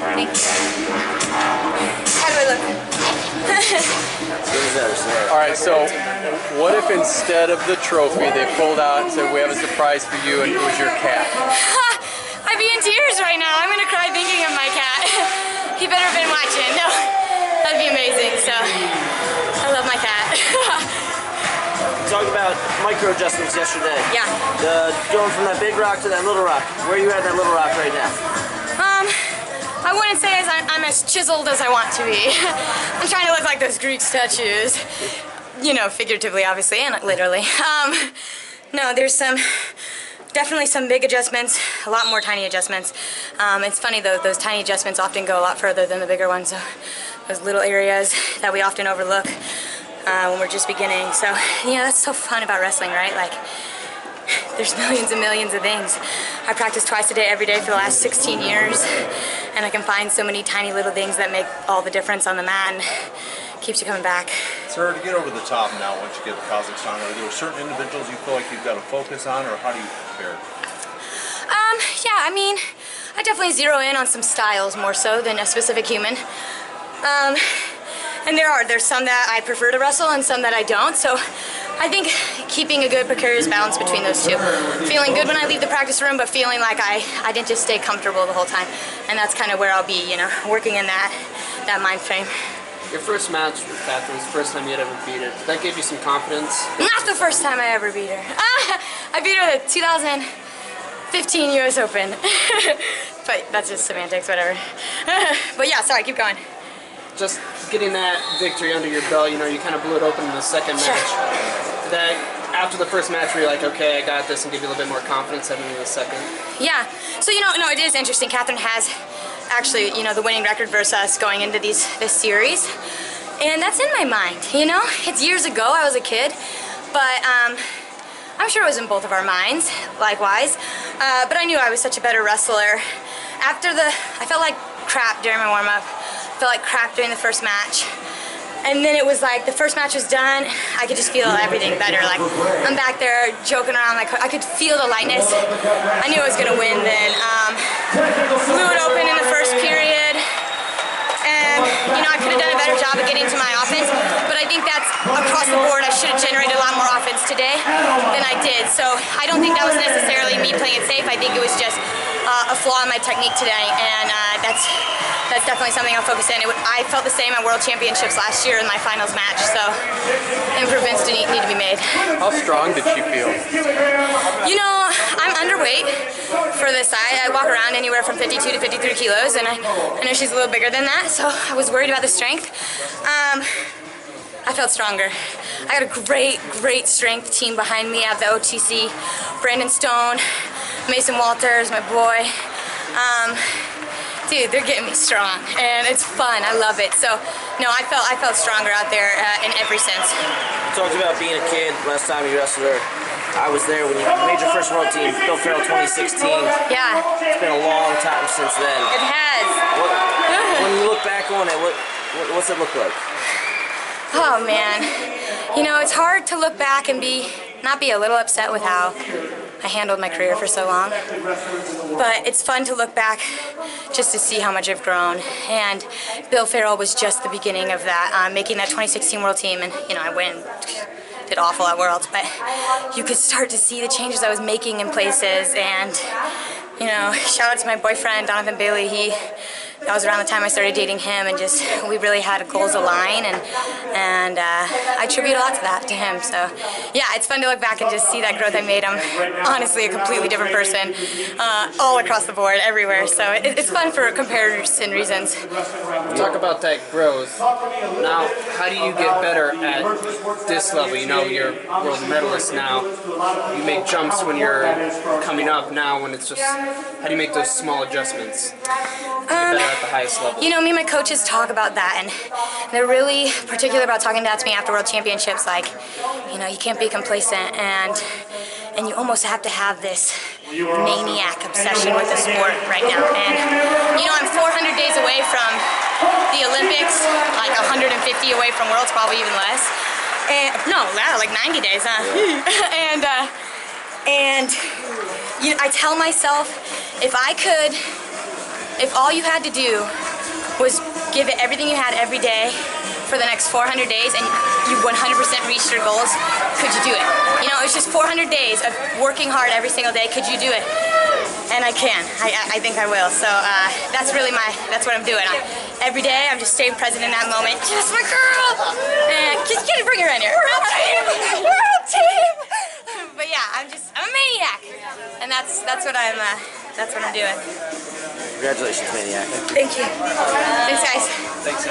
Thank you. How do I look? Alright, so what if instead of the trophy they pulled out and said, we have a surprise for you, and it was your cat? I'd be in tears right now. I'm gonna cry thinking of my cat. He better have been watching. No, that'd be amazing. So, I love my cat. Talked about micro adjustments yesterday. Yeah. Going from that big rock to that little rock. Where are you at that little rock right now? I wouldn't say I'm as chiseled as I want to be. I'm trying to look like those Greek statues. You know, figuratively, obviously, and literally. No, there's definitely some big adjustments, a lot more tiny adjustments. It's funny though, those tiny adjustments often go a lot further than the bigger ones. So those little areas that we often overlook when we're just beginning. So, yeah, that's so fun about wrestling, right? Like, there's millions and millions of things. I practice twice a day, every day for the last 16 years, and I can find so many tiny little things that make all the difference on the mat and keeps you coming back. Sarah, to get over the top now, once you get to Kazakhstan, are there certain individuals you feel like you've got to focus on, or how do you prepare? Yeah, I mean, I definitely zero in on some styles more so than a specific human. And there's some that I prefer to wrestle and some that I don't, so I think keeping a good precarious balance between those two. Feeling good when I leave the practice room, but feeling like I didn't just stay comfortable the whole time. And that's kind of where I'll be, you know, working in that mind frame. Your first match with Catherine was the first time you had ever beat her. Did that give you some confidence? Not the first time I ever beat her. I beat her at the 2015 US Open. But that's just semantics, whatever. But yeah, sorry, keep going. Just getting that victory under your belt, you know, you kind of blew it open in the second match. That after the first match, were you like, okay, I got this, and give you a little bit more confidence heading into the second? Yeah. So, you know, no, it is interesting. Catherine has actually, you know, the winning record versus us going into this series. And that's in my mind, you know? It's years ago, I was a kid, but I'm sure it was in both of our minds, likewise. But I knew I was such a better wrestler. I felt like crap during my warm-up. I felt like crap during the first match. And then it was like, the first match was done, I could just feel everything better. Like, I'm back there joking around, like, I could feel the lightness. I knew I was gonna win then. Blew it open in the first period. And, you know, I could have done a better job of getting to my offense, but I think that's across the board. I should have generated a lot more offense today than I did. So I don't think that was necessarily me playing it safe. I think it was just a flaw in my technique today, and that's definitely something I'll focus in. I felt the same at World Championships last year in my finals match, so improvements need to be made. How strong did she feel? You know, I'm underweight for this size. I walk around anywhere from 52 to 53 kilos, and I know she's a little bigger than that, so I was worried about the strength. I felt stronger. I got a great strength team behind me. I have the OTC, Brandon Stone, Mason Walters, my boy. Dude, they're getting me strong, and it's fun. I love it. So, no, I felt stronger out there in every sense. You talked about being a kid last time you wrestled her. I was there when you made your first world team, Bill Farrell 2016. Yeah. It's been a long time since then. It has. When you look back on it, what's it look like? Oh man, you know, it's hard to look back and not be a little upset with how I handled my career for so long. But it's fun to look back just to see how much I've grown. And Bill Farrell was just the beginning of that, making that 2016 World Team, and you know, I went. Did awful at Worlds, but you could start to see the changes I was making in places. And you know, shout out to my boyfriend Donovan Bailey. That was around the time I started dating him, and just we really had goals align, and I attribute a lot to that to him. So yeah, it's fun to look back and just see that growth I made. I'm honestly a completely different person, all across the board, everywhere. So it's fun for comparison reasons. Talk about that growth. Now, how do you get better at this level? You know, you're world medalist now. You make jumps when you're coming up. Now, when it's just, how do you make those small adjustments? At the highest level. You know, me and my coaches talk about that, and they're really particular about talking that to me after World Championships. Like, you know, you can't be complacent, and you almost have to have this maniac obsession with the sport right now. And you know, I'm 400 days away from the Olympics, like 150 away from Worlds, probably even less. And no, wow, like 90 days, huh? And I tell myself, if all you had to do was give it everything you had every day for the next 400 days and you 100% reached your goals, could you do it? You know, it's just 400 days of working hard every single day. Could you do it? And I can. I think I will. So that's really that's what I'm doing. Every day I'm just staying present in that moment. Just my girl! And just gotta bring her in here. We're a team! But yeah, I'm a maniac. And that's what I'm doing. Congratulations, Maniac. Thank you. Thanks, guys. Thanks.